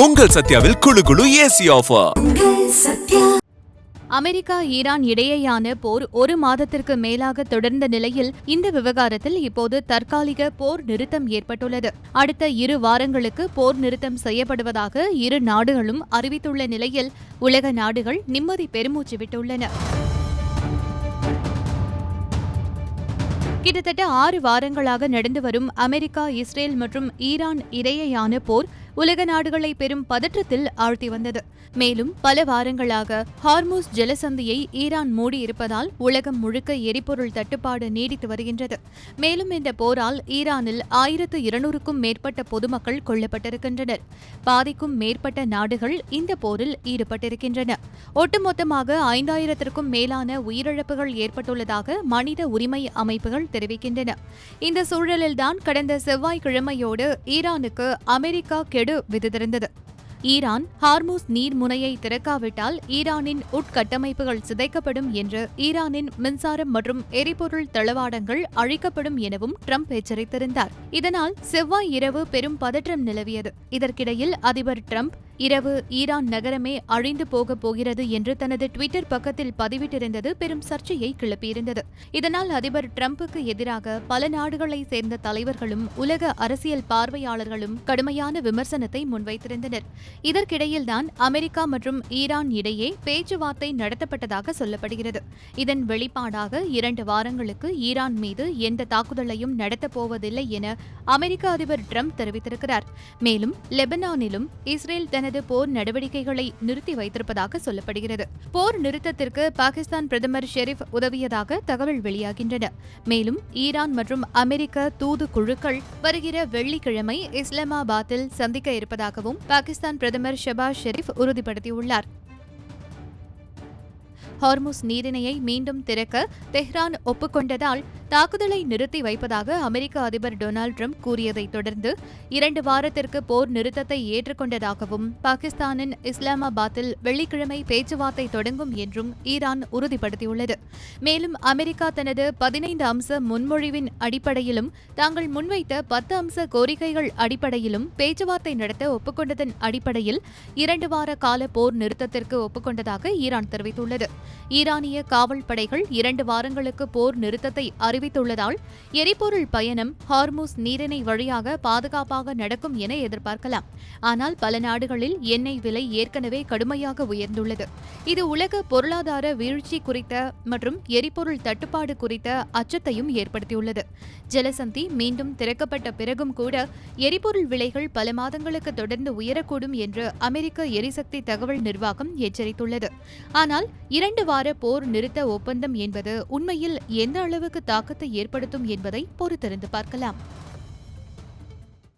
உங்கள் சத்யாவில் குளு குளு ஏசி ஆஃபர். அமெரிக்கா ஈரான் இடையேயான போர் ஒரு மாதத்திற்கு மேலாக தொடர்ந்த நிலையில் இந்த விவகாரத்தில் இப்போது தற்காலிக போர் நிறுத்தம் ஏற்பட்டுள்ளது. அடுத்த 2 வாரங்களுக்கு போர் நிறுத்தம் செய்யப்படுவதாக இரு நாடுகளும் அறிவித்துள்ள நிலையில் உலக நாடுகள் நிம்மதி பெருமூச்சு விட்டுள்ளன. கிட்டத்தட்ட 6 வாரங்களாக நடந்து வரும் அமெரிக்கா, இஸ்ரேல் மற்றும் ஈரான் இடையேயான போர் உலக நாடுகளை பெரும் பதற்றத்தில் ஆழ்த்தி வந்தது. மேலும் பல வாரங்களாக ஹார்மூஸ் ஜலசந்தியை ஈரான் மூடியிருப்பதால் உலகம் முழுக்க எரிபொருள் தட்டுப்பாடு நீடித்து வருகின்றது. மேலும் இந்த போரால் ஈரானில் 1200க்கும் மேற்பட்ட பொதுமக்கள் கொல்லப்பட்டிருக்கின்றனர். பாதிக்கும் மேற்பட்ட நாடுகள் இந்த போரில் ஈடுபட்டிருக்கின்றன. ஒட்டுமொத்தமாக 5000த்திற்கும் மேலான உயிரிழப்புகள் ஏற்பட்டுள்ளதாக மனித உரிமை அமைப்புகள் தெரிவிக்கின்றன. இந்த சூழலில்தான் கடந்த செவ்வாய்க்கிழமையோடு ஈரானுக்கு அமெரிக்கா கெடு விதித்திருந்தது. ஈரான் ஹார்மூஸ் நீர்முனையை திறக்காவிட்டால் ஈரானின் உட்கட்டமைப்புகள் சிதைக்கப்படும் என்று, ஈரானின் மின்சாரம் மற்றும் எரிபொருள் தளவாடங்கள் அழிக்கப்படும் எனவும் ட்ரம்ப் எச்சரித்திருந்தார். இதனால் செவ்வாய் இரவு பெரும் பதற்றம் நிலவியது. இதற்கிடையில் அதிபர் ட்ரம்ப் இரவு ஈரான் நகரமே அழிந்து போகப் போகிறது என்று தனது ட்விட்டர் பக்கத்தில் பதிவிட்டிருந்தது பெரும் சர்ச்சையை கிளப்பியிருந்தது. இதனால் அதிபர் ட்ரம்புக்கு எதிராக பல நாடுகளை சேர்ந்த தலைவர்களும் உலக அரசியல் பார்வையாளர்களும் கடுமையான விமர்சனத்தை முன்வைத்திருந்தனர். இதற்கிடையில்தான் அமெரிக்கா மற்றும் ஈரான் இடையே பேச்சுவார்த்தை நடத்தப்பட்டதாக சொல்லப்படுகிறது. இதன் வெளிப்பாடாக 2 வாரங்களுக்கு ஈரான் மீது எந்த தாக்குதலையும் நடத்தப் போவதில்லை என அமெரிக்க அதிபர் ட்ரம்ப் தெரிவித்திருக்கிறார். மேலும் லெபனானிலும் இஸ்ரேல் தனது போர் நடவடிக்கைகளை நிறுத்தி வைத்திருப்பதாக சொல்லப்படுகிறது. போர் நிறுத்தத்திற்கு பாகிஸ்தான் பிரதமர் ஷெரீப் உதவியதாக தகவல் வெளியாகின்றன. மேலும் ஈரான் மற்றும் அமெரிக்க தூது குழுக்கள் வருகிற வெள்ளிக்கிழமை இஸ்லாமாபாத்தில் சந்திக்க இருப்பதாகவும் பாகிஸ்தான் பிரதமர் ஷெபாஸ் ஷெரீப் உறுதிப்படுத்தியுள்ளார். ஹார்முஸ் நீரிணையை மீண்டும் திறக்க தெஹ்ரான் ஒப்புக்கொண்டதால் தாக்குதலை நிறுத்தி வைப்பதாக அமெரிக்க அதிபர் டொனால்டு ட்ரம்ப் கூறியதைத் தொடர்ந்து 2 வாரத்திற்கு போர் நிறுத்தத்தை ஏற்றுக்கொண்டதாகவும் பாகிஸ்தானின் இஸ்லாமாபாத்தில் வெள்ளிக்கிழமை பேச்சுவார்த்தை தொடங்கும் என்றும் ஈரான் உறுதிப்படுத்தியுள்ளது. மேலும் அமெரிக்கா தனது 15 அம்ச முன்மொழிவின் அடிப்படையிலும் தாங்கள் முன்வைத்த 10 அம்ச கோரிக்கைகள் அடிப்படையிலும் பேச்சுவார்த்தை நடத்த ஒப்புக்கொண்டதன் அடிப்படையில் 2 வார கால போர் நிறுத்தத்திற்கு ஒப்புக்கொண்டதாக ஈரான் தெரிவித்துள்ளது. ஈரானிய காவல் படைகள் 2 வாரங்களுக்கு போர் நிறுத்தத்தை அறிவித்துள்ளதால் எரிபொருள் பயணம் ஹார்மூஸ் நீரிணை வழியாக பாதுகாப்பாக நடக்கும் என எதிர்பார்க்கலாம். ஆனால் பல நாடுகளில் எண்ணெய் விலை ஏற்கனவே கடுமையாக உயர்ந்துள்ளது. இது உலக பொருளாதார வீழ்ச்சி குறித்த மற்றும் எரிபொருள் தட்டுப்பாடு குறித்த அச்சத்தையும் ஏற்படுத்தியுள்ளது. ஜலசந்தி மீண்டும் திறக்கப்பட்ட பிறகும் கூட எரிபொருள் விலைகள் பல மாதங்களுக்கு தொடர்ந்து உயரக்கூடும் என்று அமெரிக்க எரிசக்தி தகவல் நிர்வாகம் எச்சரித்துள்ளது. ஆனால் 2 வார போர் நிறுத்த ஒப்பந்தம் என்பது உண்மையில் எந்த அளவுக்கு தாக்கத்தை ஏற்படுத்தும் என்பதை பொறுத்திருந்து பார்க்கலாம்.